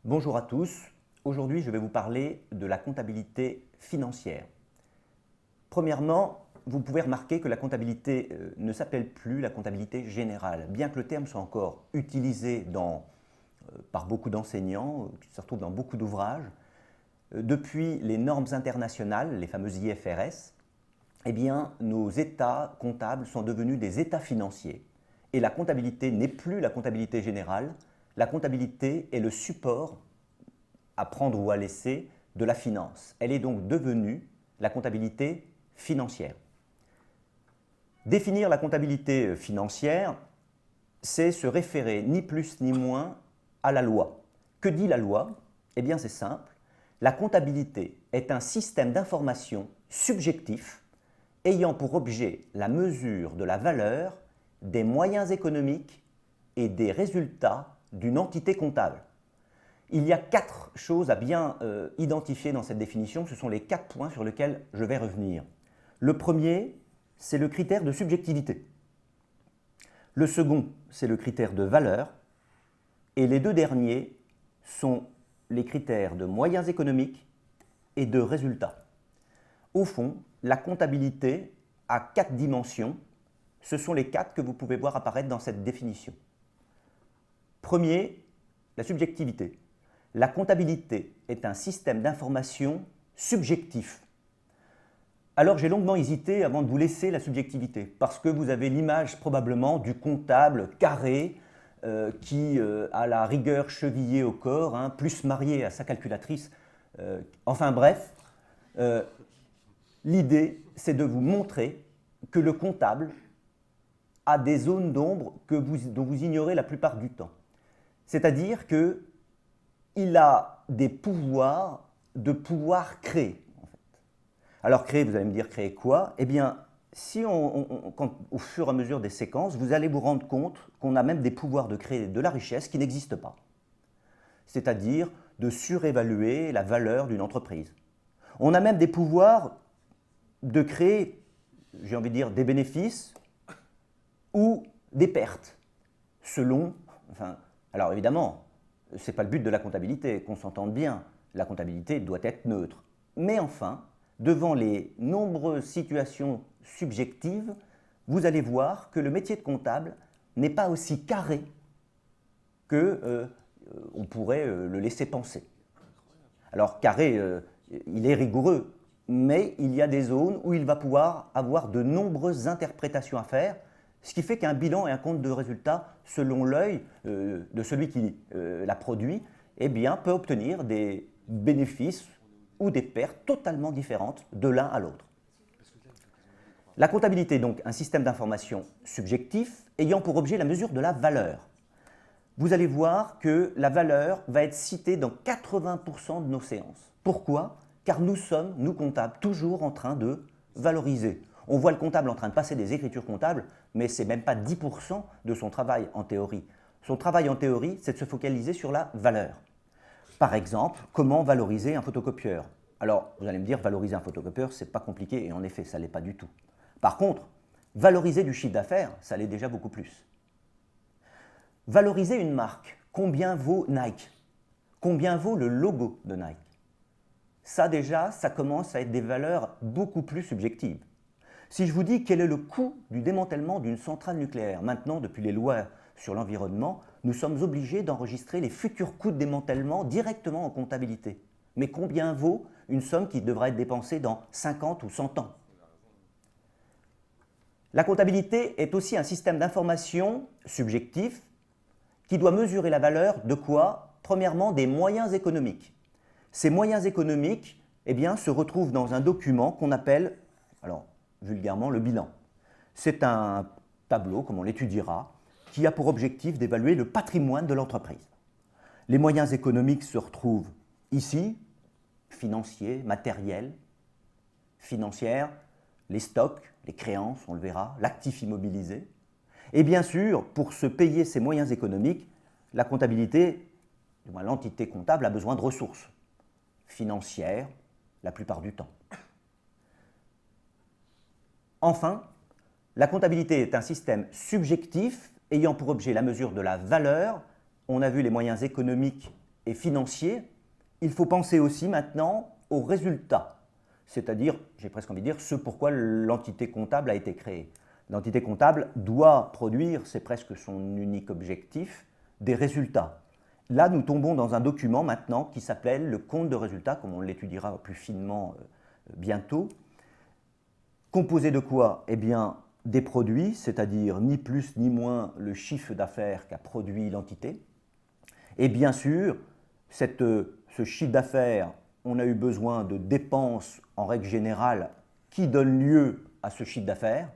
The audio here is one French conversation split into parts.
Bonjour à tous. Aujourd'hui, je vais vous parler de la comptabilité financière. Premièrement, vous pouvez remarquer que la comptabilité ne s'appelle plus la comptabilité générale, bien que le terme soit encore utilisé par beaucoup d'enseignants, qui se retrouve dans beaucoup d'ouvrages. Depuis les normes internationales, les fameuses IFRS, eh bien, nos états comptables sont devenus des états financiers. Et la comptabilité n'est plus la comptabilité générale. La comptabilité est le support à prendre ou à laisser de la finance. Elle est donc devenue la comptabilité financière. Définir la comptabilité financière, c'est se référer ni plus ni moins à la loi. Que dit la loi? Eh bien, c'est simple. La comptabilité est un système d'information subjectif ayant pour objet la mesure de la valeur des moyens économiques et des résultats d'une entité comptable. Il y a 4 choses à bien identifier dans cette définition. Ce sont les 4 points sur lesquels je vais revenir. Le premier, c'est le critère de subjectivité. Le second, c'est le critère de valeur. Et les deux derniers sont les critères de moyens économiques et de résultats. Au fond, la comptabilité a 4 dimensions. Ce sont les 4 que vous pouvez voir apparaître dans cette définition. Premier, la subjectivité. La comptabilité est un système d'information subjectif. Alors j'ai longuement hésité avant de vous laisser la subjectivité, parce que vous avez l'image probablement du comptable carré qui a la rigueur chevillée au corps, plus marié à sa calculatrice. Enfin bref, l'idée c'est de vous montrer que le comptable a des zones d'ombre dont vous ignorez la plupart du temps. C'est-à-dire qu'il a des pouvoirs de pouvoir créer. En fait. Alors créer, vous allez me dire créer quoi? Eh bien, au fur et à mesure des séquences, vous allez vous rendre compte qu'on a même des pouvoirs de créer de la richesse qui n'existent pas. C'est-à-dire de surévaluer la valeur d'une entreprise. On a même des pouvoirs de créer, j'ai envie de dire, des bénéfices ou des pertes, alors évidemment, ce n'est pas le but de la comptabilité, qu'on s'entende bien. La comptabilité doit être neutre. Mais enfin, devant les nombreuses situations subjectives, vous allez voir que le métier de comptable n'est pas aussi carré qu'on pourrait le laisser penser. Alors carré, il est rigoureux, mais il y a des zones où il va pouvoir avoir de nombreuses interprétations à faire, ce qui fait qu'un bilan et un compte de résultat, selon l'œil de celui qui l'a produit, eh bien, peut obtenir des bénéfices ou des pertes totalement différentes de l'un à l'autre. La comptabilité est donc un système d'information subjectif ayant pour objet la mesure de la valeur. Vous allez voir que la valeur va être citée dans 80% de nos séances. Pourquoi? Car nous sommes, nous comptables, toujours en train de valoriser. On voit le comptable en train de passer des écritures comptables, mais ce n'est même pas 10% de son travail en théorie. Son travail en théorie, c'est de se focaliser sur la valeur. Par exemple, comment valoriser un photocopieur? Alors, vous allez me dire, valoriser un photocopieur, ce n'est pas compliqué, et en effet, ça ne l'est pas du tout. Par contre, valoriser du chiffre d'affaires, ça l'est déjà beaucoup plus. Valoriser une marque, combien vaut Nike? Combien vaut le logo de Nike? Ça déjà, ça commence à être des valeurs beaucoup plus subjectives. Si je vous dis quel est le coût du démantèlement d'une centrale nucléaire, maintenant, depuis les lois sur l'environnement, nous sommes obligés d'enregistrer les futurs coûts de démantèlement directement en comptabilité. Mais combien vaut une somme qui devra être dépensée dans 50 ou 100 ans? La comptabilité est aussi un système d'information subjectif qui doit mesurer la valeur de quoi? Premièrement, des moyens économiques. Ces moyens économiques eh bien, se retrouvent dans un document qu'on appelle, alors, vulgairement, le bilan. C'est un tableau, comme on l'étudiera, qui a pour objectif d'évaluer le patrimoine de l'entreprise. Les moyens économiques se retrouvent ici, financiers, matériels, financières, les stocks, les créances, on le verra, l'actif immobilisé. Et bien sûr, pour se payer ces moyens économiques, la comptabilité, du moins l'entité comptable, a besoin de ressources financières la plupart du temps. Enfin, la comptabilité est un système subjectif ayant pour objet la mesure de la valeur. On a vu les moyens économiques et financier, il faut penser aussi maintenant aux résultats, c'est-à-dire, j'ai presque envie de dire, ce pourquoi l'entité comptable a été créée. L'entité comptable doit produire, c'est presque son unique objectif, des résultats. Là, nous tombons dans un document maintenant qui s'appelle le compte de résultats, comme on l'étudiera plus finement bientôt. Composé de quoi? Eh bien, des produits, c'est-à-dire ni plus ni moins le chiffre d'affaires qu'a produit l'entité. Et bien sûr, ce chiffre d'affaires, on a eu besoin de dépenses en règle générale qui donnent lieu à ce chiffre d'affaires.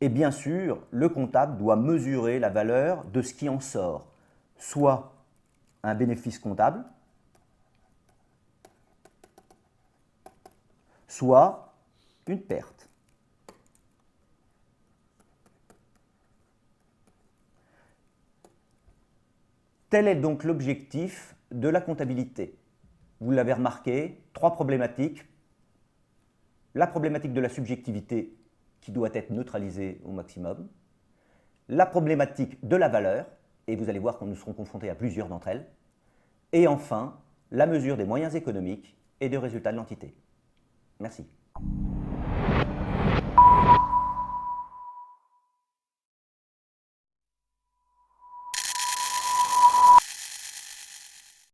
Et bien sûr, le comptable doit mesurer la valeur de ce qui en sort, soit un bénéfice comptable, soit une perte. Tel est donc l'objectif de la comptabilité. Vous l'avez remarqué, 3 problématiques. La problématique de la subjectivité qui doit être neutralisée au maximum. La problématique de la valeur, et vous allez voir que nous serons confrontés à plusieurs d'entre elles. Et enfin, la mesure des moyens économiques et des résultats de l'entité. Merci.